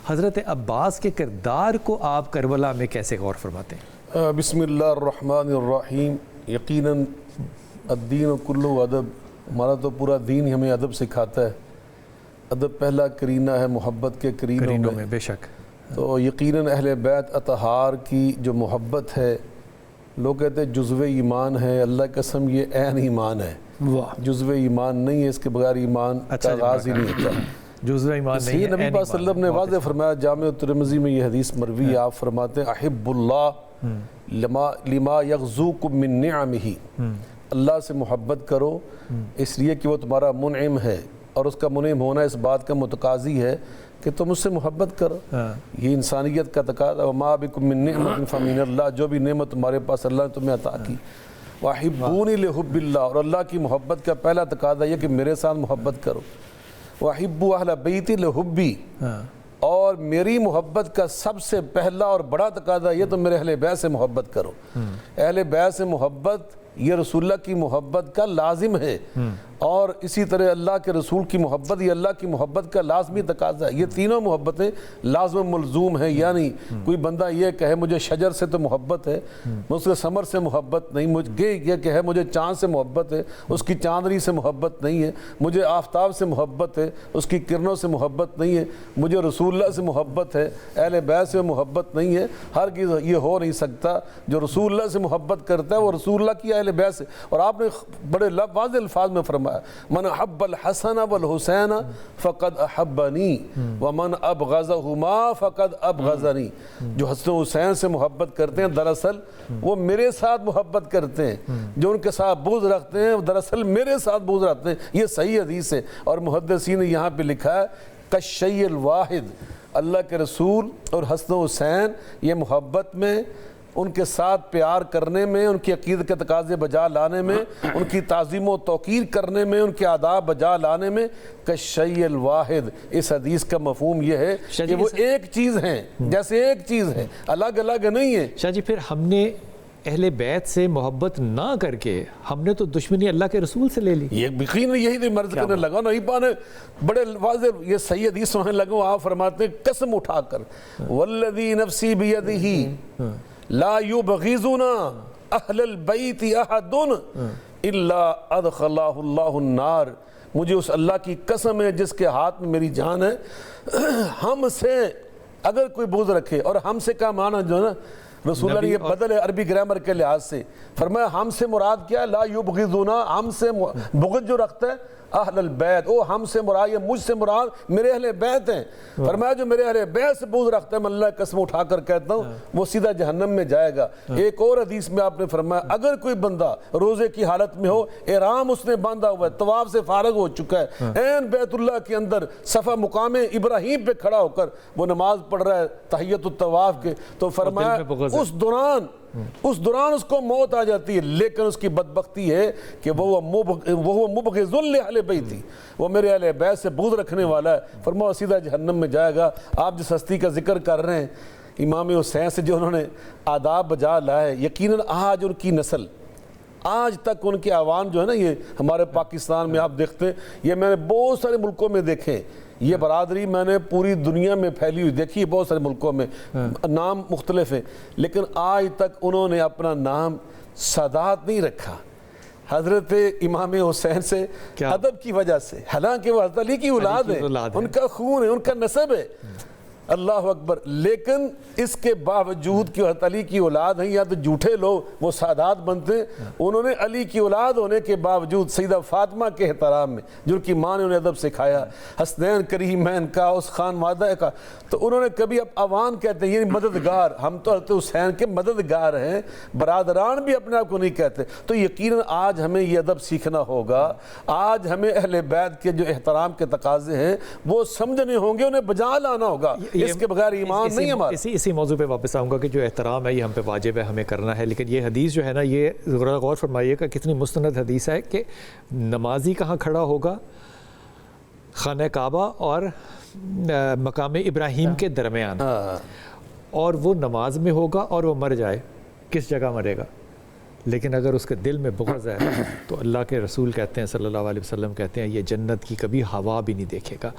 حضرت عباس کے کردار کو آپ کربلا میں کیسے غور فرماتے ہیں؟ بسم اللہ الرحمن الرحیم. یقیناً الدین کلو ادب، ہمارا تو پورا دین ہی ہمیں ادب سکھاتا ہے. ادب پہلا کرینہ ہے محبت کے کرینوں میں. بے شک. تو یقیناً اہل بیت اطہار کی جو محبت ہے، لوگ کہتے ہیں جزو ایمان ہے، اللہ کی قسم یہ عین ایمان ہے. جزو ایمان نہیں ہے، اس کے بغیر ایمان کا آغاز ہی نہیں ہوتا. جزو ایمان نہیں ہے، نبی پاک صلی اللہ علیہ وسلم نے واضح فرمایا، جامع ترمذی میں یہ حدیث مروی ہے، آپ فرماتے ہیں احب اللہ لما یغزوکم من نعمہ. اللہ سے محبت کرو اس لیے کہ وہ تمہارا منعم ہے، اور اس کا منعم ہونا اس بات کا متقاضی ہے کہ تم اس سے محبت کرو. یہ انسانیت کا تقاضا. وما بکم من نعمت فمن اللہ، جو بھی نعمت تمہارے پاس اللہ نے تمہیں عطا کی. وَأَحِبُّونِ لِحُبِّ اللہ، اور اللہ کی محبت کا پہلا تقاضا یہ کہ میرے ساتھ محبت کرو. وَأَحِبُّوا أَهْلَ بَيْتِي لِحُبِّي، اور میری محبت کا سب سے پہلا اور بڑا تقاضا یہ تو میرے اہل بیت سے محبت کرو. اہل بیت سے محبت یہ رسول اللہ کی محبت کا لازم ہے، اور اسی طرح اللہ کے رسول کی محبت یہ اللہ کی محبت کا لازمی تقاضا ہے. یہ تینوں محبتیں لازم ملزوم ہیں. یعنی کوئی بندہ یہ کہے مجھے شجر سے تو محبت ہے، اس کے ثمر سے محبت نہیں، مجھے یہ کہے مجھے چاند سے محبت ہے، اس کی چاندنی سے محبت نہیں ہے، مجھے آفتاب سے محبت ہے، اس کی کرنوں سے محبت نہیں ہے، مجھے رسول اللہ سے محبت ہے، اہل بیت سے محبت نہیں ہے. ہرگز یہ ہو نہیں سکتا. جو رسول اللہ سے محبت کرتا ہے وہ رسول اللہ کی اہل بیت سے. اور آپ نے بڑے واضح الفاظ میں فرمایا، من احب الحسن والحسین فقد احبنی ومن ابغضہما فقد ابغضنی. جو حسن و حسین سے محبت کرتے ہیں دراصل وہ میرے ساتھ محبت کرتے ہیں، جو ان کے ساتھ بغض رکھتے ہیں دراصل میرے ساتھ بغض رکھتے ہیں. یہ صحیح حدیث ہے. اور محدثین نے یہاں پہ لکھا ہے کالشیء الواحد، اللہ کے رسول اور حسن و حسین یہ محبت میں، ان کے ساتھ پیار کرنے میں، ان کی عقیدت کے تقاضے بجا لانے میں، ان کی تعظیم و توقیر کرنے میں، ان کے آداب بجا لانے میں کالشیء الواحد. اس حدیث کا مفہوم یہ ہے کہ وہ ایک چیز ہیں، جیسے ایک چیز ہے، الگ الگ نہیں ہے. شاہ جی پھر ہم نے اہل بیت سے محبت نہ کر کے ہم نے تو دشمنی اللہ کے رسول سے لے لی. یہ یقین یہی مرض کرنے لگا نا. نے بڑے واضح یہ صحیح حدیث سننے لگا. آپ فرماتے ہیں قسم اٹھا کر والذی نفسی بیدہ لا یبغضنا اہل البیت احد الا ادخلہ اللہ النار. مجھے اس اللہ کی قسم ہے جس کے ہاتھ میں میری جان ہے، ہم سے اگر کوئی بغض رکھے، اور ہم سے کا معنی جو ہے نا رسول اللہ نے یہ بدل ہے عربی گرامر کے لحاظ سے. فرمایا ہم سے مراد کیا ہے؟ لا یبغضنا، ہم سے بغض جو رکھتا ہے اہل البیت، او ہم سے مراد یا مجھ سے مراد میرے اہل بیت ہیں. فرمایا جو میرے اہل بیت سے بغض رکھتا ہے میں اللہ کی قسم اٹھا کر کہتا ہوں وہ سیدھا جہنم میں جائے گا. ایک اور حدیث میں آپ نے فرمایا اگر کوئی بندہ روزے کی حالت میں ہو، احرام اس نے باندھا ہوا ہے، طواف سے فارغ ہو چکا ہے، عین بیت اللہ کے اندر صفا مقام ابراہیم پہ کھڑا ہو کر وہ نماز پڑھ رہا ہے تحیت الطواف کے، تو فرمایا اس دوران اس کو موت آ جاتی ہے، لیکن اس کی بدبختی ہے کہ وہ مبغض لأہل بیتی، وہ میرے اہل بیت سے بغض رکھنے والا ہے. فرمایا سیدھا جہنم میں جائے گا. آپ جس ہستی کا ذکر کر رہے ہیں امام حسین سے جو انہوں نے آداب بجا لائے، یقیناً آج ان کی نسل، آج تک ان کے عوام جو ہے نا، یہ ہمارے پاکستان میں آپ دیکھتے ہیں، یہ میں نے بہت سارے ملکوں میں دیکھے، یہ برادری میں نے پوری دنیا میں پھیلی ہوئی دیکھی ہے، بہت سارے ملکوں میں نام مختلف ہیں، لیکن آج تک انہوں نے اپنا نام سادات نہیں رکھا حضرت امام حسین سے ادب کی وجہ سے. حالانکہ وہ حضرت علی کی اولاد ہے، ان کا خون ہے، ان کا نسب ہے. اللہ اکبر. لیکن اس کے باوجود کہ حضرت علی کی اولاد ہیں، یا تو جھوٹے لوگ وہ سادات بنتے ہیں، انہوں نے علی کی اولاد ہونے کے باوجود سیدہ فاطمہ کے احترام میں جو ان کی ماں نے انہیں ادب سکھایا، حسنین کریمین کا، اس خان مادہ کا، تو انہوں نے کبھی اب عوام کہتے ہیں یعنی مددگار، ہم تو حضرت حسین کے مددگار ہیں، برادران بھی اپنے آپ کو نہیں کہتے. تو یقیناً آج ہمیں یہ ادب سیکھنا ہوگا. آج ہمیں اہل بیت کے جو احترام کے تقاضے ہیں وہ سمجھنے ہوں گے، انہیں بجا لانا ہوگا. اس کے بغیر ایمان نہیں ہمارا. اسی موضوع پہ واپس آؤں گا کہ جو احترام ہے یہ ہم پہ واجب ہے، ہمیں کرنا ہے. لیکن یہ حدیث جو ہے نا، یہ غور فرمائیے کہ کتنی مستند حدیث ہے کہ نمازی کہاں کھڑا ہوگا؟ خانہ کعبہ اور مقام ابراہیم کے درمیان، اور وہ نماز میں ہوگا اور وہ مر جائے، کس جگہ مرے گا؟ لیکن اگر اس کے دل میں بغض ہے تو اللہ کے رسول کہتے ہیں صلی اللہ علیہ وسلم کہتے ہیں یہ جنت کی کبھی ہوا بھی نہیں دیکھے گا.